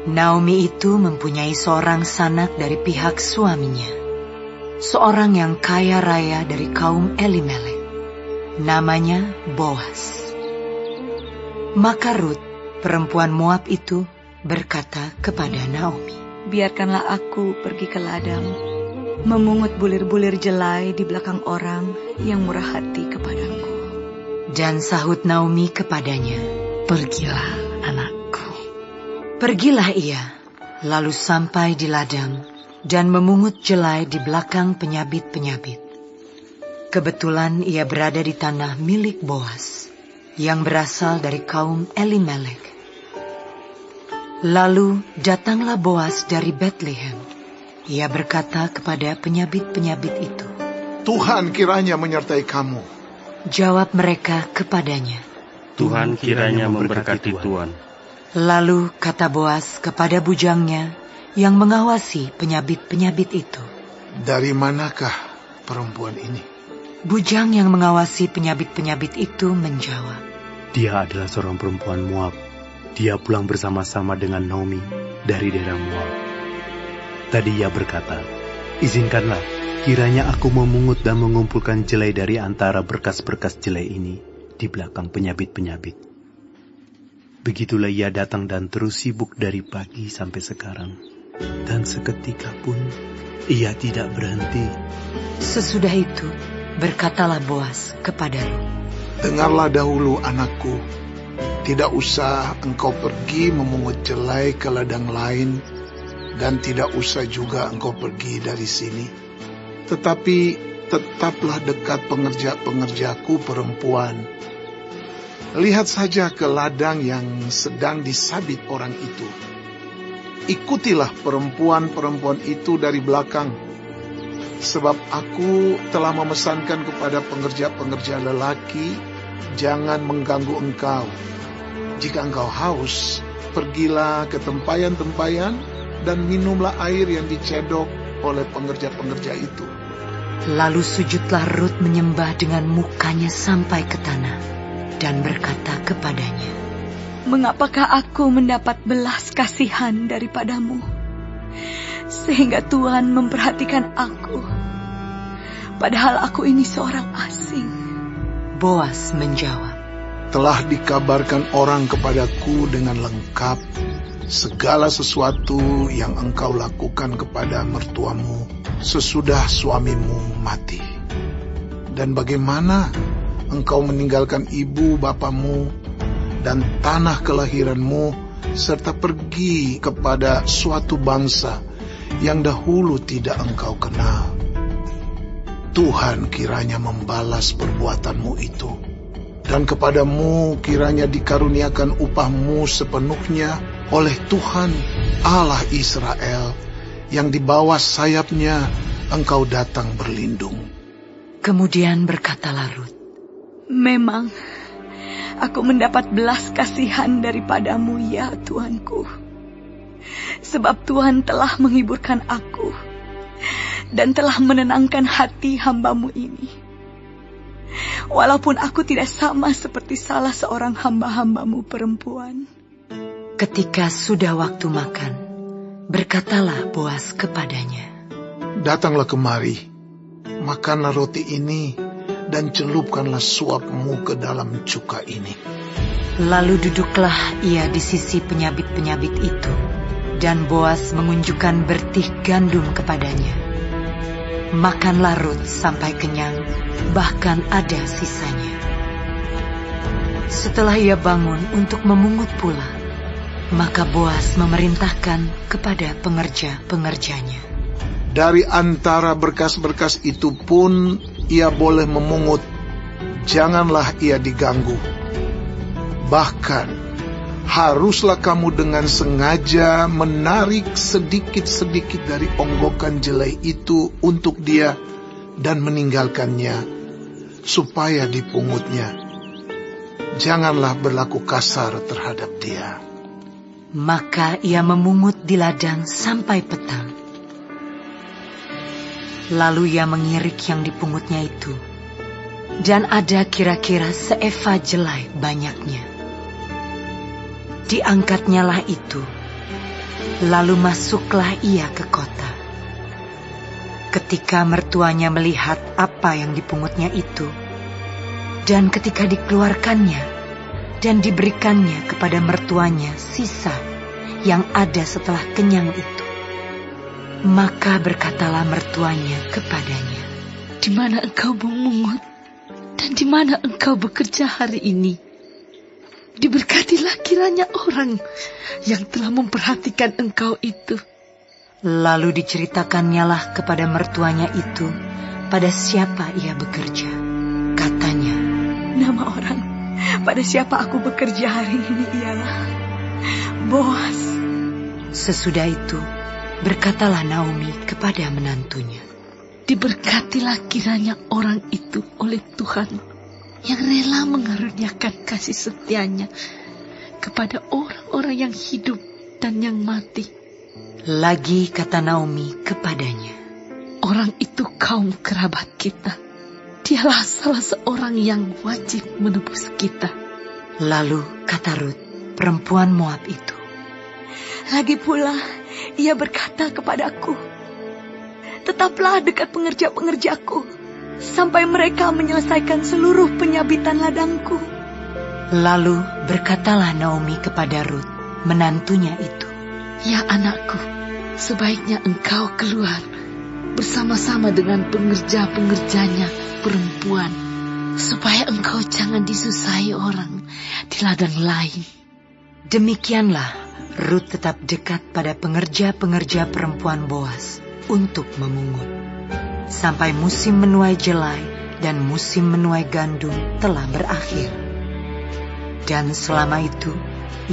Naomi itu mempunyai seorang sanak dari pihak suaminya, seorang yang kaya raya dari kaum Elimelek, namanya Boas. Maka Rut, perempuan Moab itu, berkata kepada Naomi, "Biarkanlah aku pergi ke ladang, memungut bulir-bulir jelai di belakang orang yang murah hati kepadaku." Dan sahut Naomi kepadanya, "Pergilah, anakku." Pergilah ia, lalu sampai di ladang dan memungut jelai di belakang penyabit-penyabit. Kebetulan ia berada di tanah milik Boas, yang berasal dari kaum Elimelek. Lalu datanglah Boas dari Betlehem. Ia berkata kepada penyabit-penyabit itu, "Tuhan kiranya menyertai kamu." Jawab mereka kepadanya, "Tuhan kiranya memberkati Tuhan." Lalu kata Boas kepada bujangnya yang mengawasi penyabit-penyabit itu, "Dari manakah perempuan ini?" Bujang yang mengawasi penyabit-penyabit itu menjawab, "Dia adalah seorang perempuan Moab. Dia pulang bersama-sama dengan Naomi dari daerah Moab." Tadi ia berkata, "Izinkanlah, kiranya aku memungut dan mengumpulkan jelai dari antara berkas-berkas jelai ini di belakang penyabit-penyabit." Begitulah ia datang dan terus sibuk dari pagi sampai sekarang. Dan seketika pun ia tidak berhenti. Sesudah itu berkatalah Boas kepada Rut, "Dengarlah dahulu, anakku. Tidak usah engkau pergi memungut jelai ke ladang lain, dan tidak usah juga engkau pergi dari sini. Tetapi tetaplah dekat pengerja-pengerjaku perempuan. Lihat saja ke ladang yang sedang disabit orang itu. Ikutilah perempuan-perempuan itu dari belakang, sebab aku telah memesankan kepada pengerja-pengerja lelaki, jangan mengganggu engkau. Jika engkau haus, pergilah ke tempayan-tempayan dan minumlah air yang dicedok oleh pengerja-pengerja itu." Lalu sujudlah Rut menyembah dengan mukanya sampai ke tanah, dan berkata kepadanya, "Mengapakah aku mendapat belas kasihan daripadamu, sehingga Tuhan memperhatikan aku, padahal aku ini seorang asing?" Boas menjawab, "Telah dikabarkan orang kepadaku dengan lengkap segala sesuatu yang engkau lakukan kepada mertuamu sesudah suamimu mati. Dan bagaimana engkau meninggalkan ibu bapamu dan tanah kelahiranmu, serta pergi kepada suatu bangsa yang dahulu tidak engkau kenal. Tuhan kiranya membalas perbuatanmu itu, dan kepadamu kiranya dikaruniakan upahmu sepenuhnya oleh Tuhan Allah Israel, yang di bawah sayapnya engkau datang berlindung." Kemudian berkatalah Rut, "Memang aku mendapat belas kasihan daripadamu, ya Tuanku, sebab Tuhan telah menghiburkan aku dan telah menenangkan hati hamba-Mu ini. Walaupun aku tidak sama seperti salah seorang hamba-hamba-Mu perempuan." Ketika sudah waktu makan, berkatalah Boas kepadanya, "Datanglah kemari, makanlah roti ini, dan celupkanlah suapmu ke dalam cuka ini." Lalu duduklah ia di sisi penyabit-penyabit itu, dan Boas mengunjukkan bertih gandum kepadanya. Makanlah Rut sampai kenyang, bahkan ada sisanya. Setelah ia bangun untuk memungut pula, maka Boas memerintahkan kepada pengerja-pengerjanya, "Dari antara berkas-berkas itu pun ia boleh memungut, janganlah ia diganggu. Bahkan haruslah kamu dengan sengaja menarik sedikit-sedikit dari onggokan jelai itu untuk dia dan meninggalkannya, supaya dipungutnya. Janganlah berlaku kasar terhadap dia." Maka ia memungut di ladang sampai petang. Lalu ia mengirik yang dipungutnya itu, dan ada kira-kira seeva jelai banyaknya. Diangkatnyalah itu, Lalu masuklah ia ke kota. Ketika mertuanya melihat apa yang dipungutnya itu, dan ketika dikeluarkannya dan diberikannya kepada mertuanya sisa yang ada setelah kenyang itu, maka berkatalah mertuanya kepadanya, "Di mana engkau memungut dan di mana engkau bekerja hari ini? Diberkatilah kiranya orang yang telah memperhatikan engkau itu." Lalu diceritakannya kepada mertuanya itu pada siapa ia bekerja. Katanya, Nama orang pada siapa aku bekerja hari ini ialah Boas. sesudah itu berkatalah Naomi kepada menantunya, Diberkatilah kiranya orang itu oleh Tuhan yang rela mengaruniakan kasih setianya kepada orang-orang yang hidup dan yang mati. Lagi kata Naomi kepadanya, Orang itu kaum kerabat kita. Dialah salah seorang yang wajib menebus kita. Lalu kata Rut, perempuan Moab itu, Lagi pula ia berkata kepadaku, Tetaplah dekat pengerja-pengerjaku sampai mereka menyelesaikan seluruh penyabitan ladangku. Lalu berkatalah Naomi kepada Rut, menantunya itu, Ya anakku, sebaiknya engkau keluar bersama-sama dengan pengerja-pengerjanya perempuan, supaya engkau jangan disusahi orang di ladang lain. Demikianlah Rut tetap dekat pada pengerja-pengerja perempuan Boas untuk memungut, sampai musim menuai jelai dan musim menuai gandum telah berakhir. Dan selama itu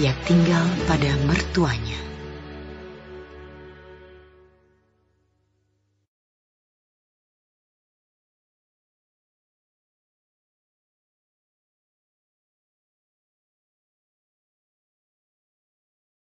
ia tinggal pada mertuanya.